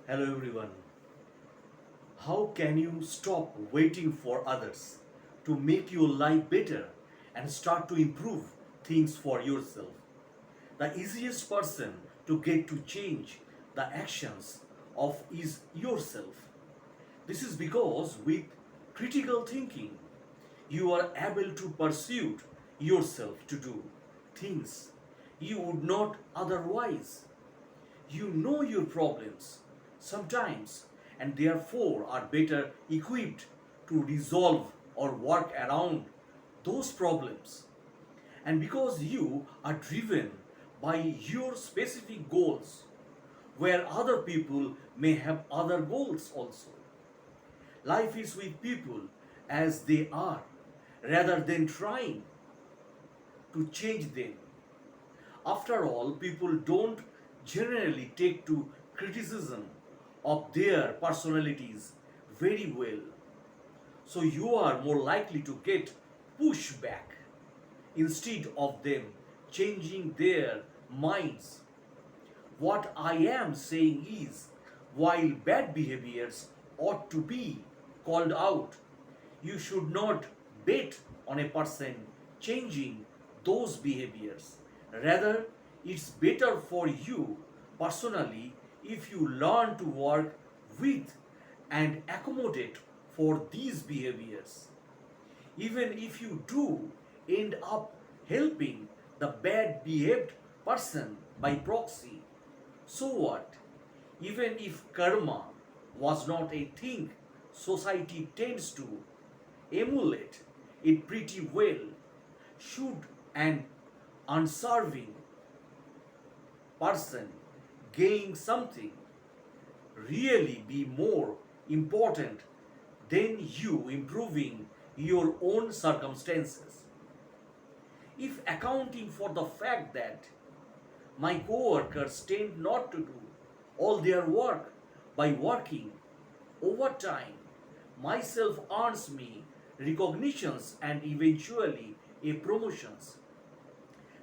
Hello everyone. How can you stop waiting for others to make your life better and start to improve things for yourself? The easiest person to get to change the actions of is yourself. This is because with critical thinking you are able to pursue yourself to do things you would not otherwise. You know your problems sometimes and therefore are better equipped to resolve or work around those problems. And because you are driven by your specific goals, where other people may have other goals also. Life is with people as they are rather than trying to change them. After all, people don't generally take to criticism of their personalities very well. So you are more likely to get pushback instead of them changing their minds. What I am saying is, while bad behaviors ought to be called out, you should not bet on a person changing those behaviors. Rather, it's better for you personally if you learn to work with and accommodate for these behaviors. Even if you do end up helping the bad behaved person by proxy, so what? Even if karma was not a thing society tends to emulate it pretty well, should an unserving person gain something really be more important than you improving your own circumstances? If accounting for the fact that my coworkers tend not to do all their work by working overtime, myself earns me recognitions and eventually a promotions.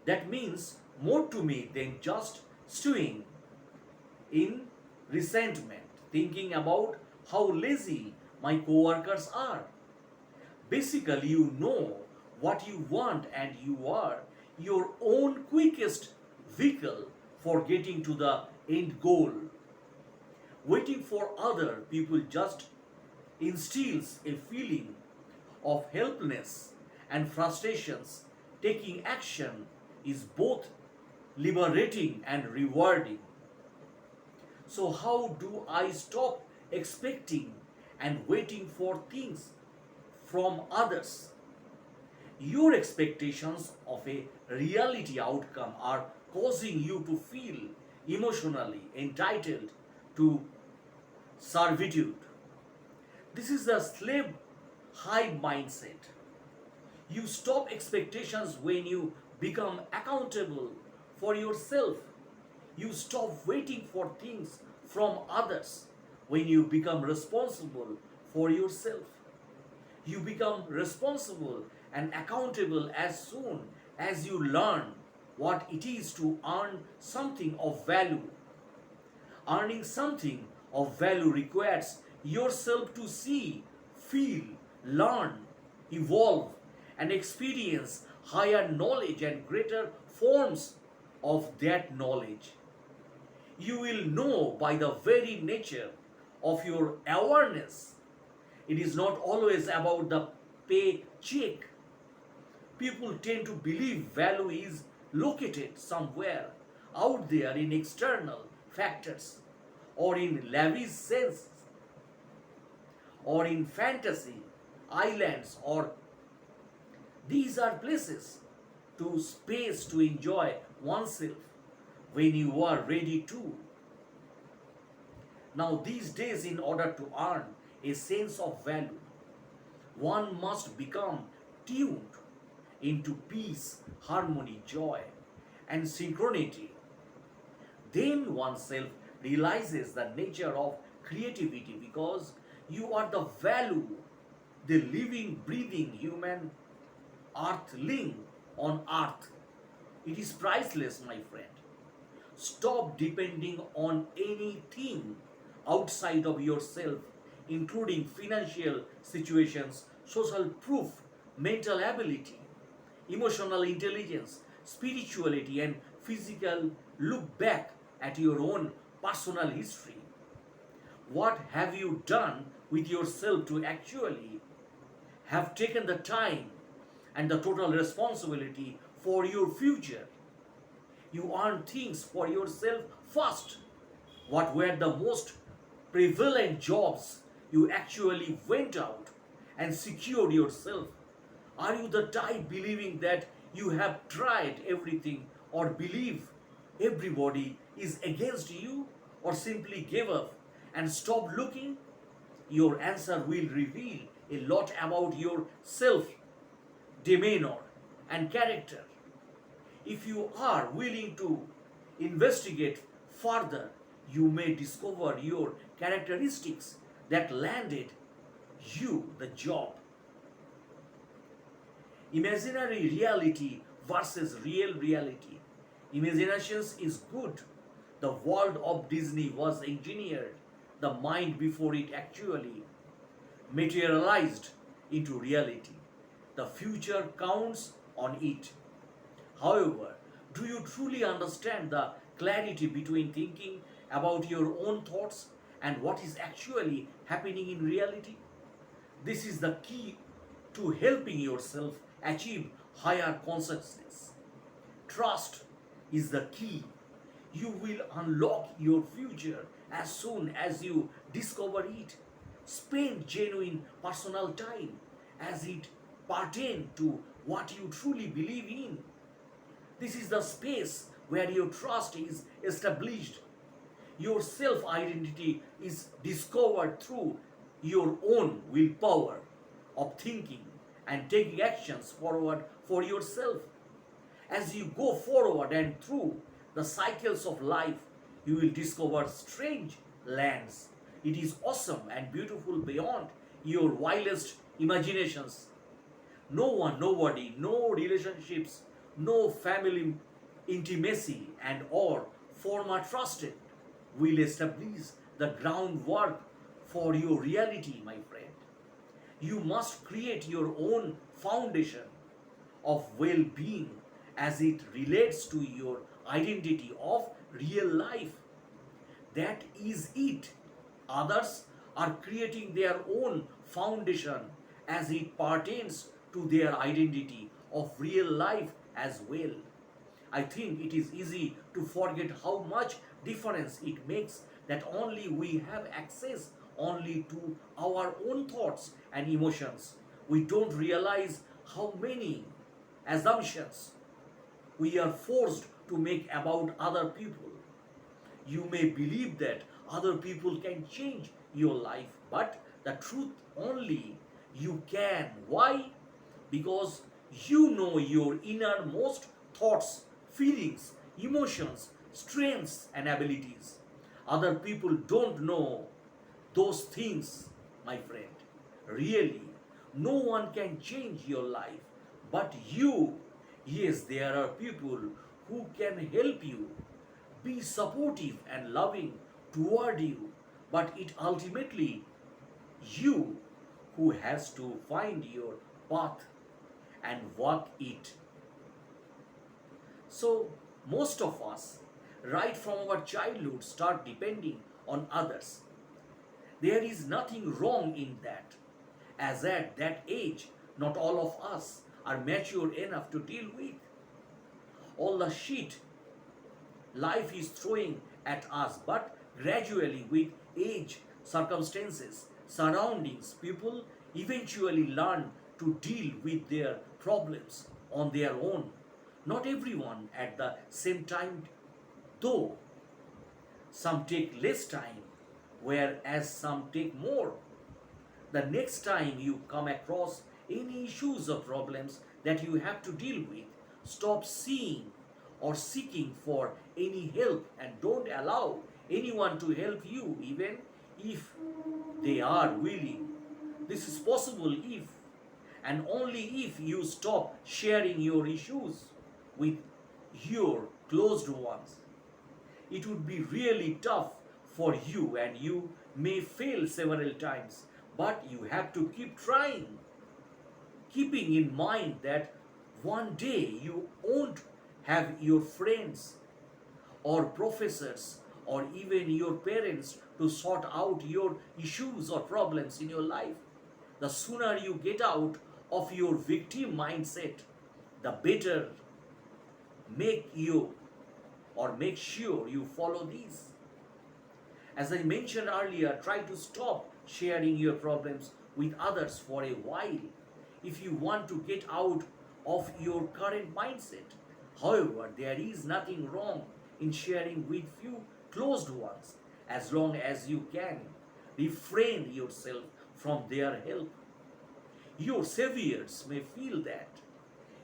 That means more to me than just stewing in resentment, thinking about how lazy my coworkers are. Basically, you know what you want and you are your own quickest vehicle for getting to the end goal. Waiting for other people just instills a feeling of helplessness and frustrations. Taking action is both liberating and rewarding. So, how do I stop expecting and waiting for things from others? Your expectations of a reality outcome are causing you to feel emotionally entitled to servitude. This is the slave hive mindset. You stop expectations when you become accountable for yourself. You stop waiting for things from others when you become responsible for yourself. You become responsible and accountable as soon as you learn what it is to earn something of value. Earning something of value requires yourself to see, feel, learn, evolve, and experience higher knowledge and greater forms of that knowledge. You will know by the very nature of your awareness. It is not always about the paycheck. People tend to believe value is located somewhere out there in external factors or in lavish sense or in fantasy islands, or these are places to space to enjoy oneself when you are ready to. Now, these days, in order to earn a sense of value, one must become tuned into peace, harmony, joy, and synchronity. Then oneself realizes the nature of creativity because you are the value, the living, breathing human earthling on earth. It is priceless, my friend. Stop depending on anything outside of yourself, including financial situations, social proof, mental ability, emotional intelligence, spirituality, and physical. Look back at your own personal history. What have you done with yourself to actually have taken the time and the total responsibility for your future? You earn things for yourself first. What were the most prevalent jobs you actually went out and secured yourself? Are you the type believing that you have tried everything, or believe everybody is against you, or simply gave up and stopped looking? Your answer will reveal a lot about your self demeanor and character. If you are willing to investigate further, you may discover your characteristics that landed you the job. Imaginary reality versus real reality. Imaginations is good. The world of Disney was engineered, the mind before it actually materialized into reality. The future counts on it. However, do you truly understand the clarity between thinking about your own thoughts and what is actually happening in reality? This is the key to helping yourself achieve higher consciousness. Trust is the key. You will unlock your future as soon as you discover it. Spend genuine personal time as it pertains to what you truly believe in. This is the space where your trust is established. Your self identity is discovered through your own willpower of thinking and taking actions forward for yourself. As you go forward and through the cycles of life, you will discover strange lands. It is awesome and beautiful beyond your wildest imaginations. No one, nobody, no relationships, no family intimacy, and or former trusted will establish the groundwork for your reality, my friend. You must create your own foundation of well being as it relates to your identity of real life. That is it. Others are creating their own foundation as it pertains to their identity of real life as well. I think it is easy to forget how much difference it makes that only we have access only to our own thoughts and emotions. We don't realize how many assumptions we are forced to make about other people. You may believe that other people can change your life, but the truth only you can. Why? Because you know your innermost thoughts, feelings, emotions, strengths, and abilities. Other people don't know those things, my friend. Really, no one can change your life but you. Yes, there are people who can help you, be supportive and loving toward you, but it ultimately you who has to find your path and walk it. So, most of us, right from our childhood, start depending on others. There is nothing wrong in that, as at that age, not all of us are mature enough to deal with all the shit life is throwing at us, but gradually, with age, circumstances, surroundings, people eventually learn to deal with their problems on their own. Not everyone at the same time, though. Some take less time, whereas some take more. The next time you come across any issues or problems that you have to deal with, stop seeing or seeking for any help and don't allow anyone to help you, even if they are willing. This is possible if and only if you stop sharing your issues with your closed ones. It would be really tough for you, and you may fail several times, but you have to keep trying, keeping in mind that one day you won't have your friends or professors or even your parents to sort out your issues or problems in your life. The sooner you get out of your victim mindset, the better. Make you or make sure you follow these. As I mentioned earlier, try to stop sharing your problems with others for a while if you want to get out of your current mindset. However, there is nothing wrong in sharing with few closed ones as long as you can refrain yourself from their help. Your saviors may feel that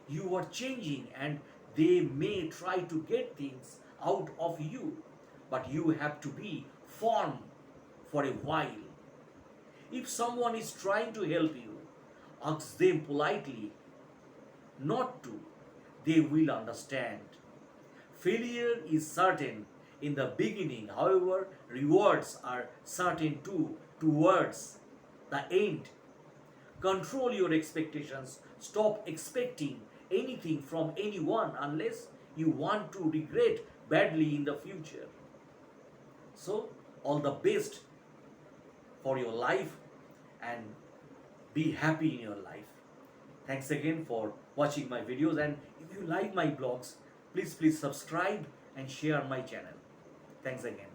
you are changing and they may try to get things out of you, but you have to be firm for a while. If someone is trying to help you, ask them politely not to. They will understand. Failure is certain in the beginning, however, rewards are certain too towards the end. Control your expectations. Stop expecting anything from anyone unless you want to regret badly in the future. So, all the best for your life and be happy in your life. Thanks again for watching my videos, and if you like my blogs, please subscribe and share my channel. Thanks again.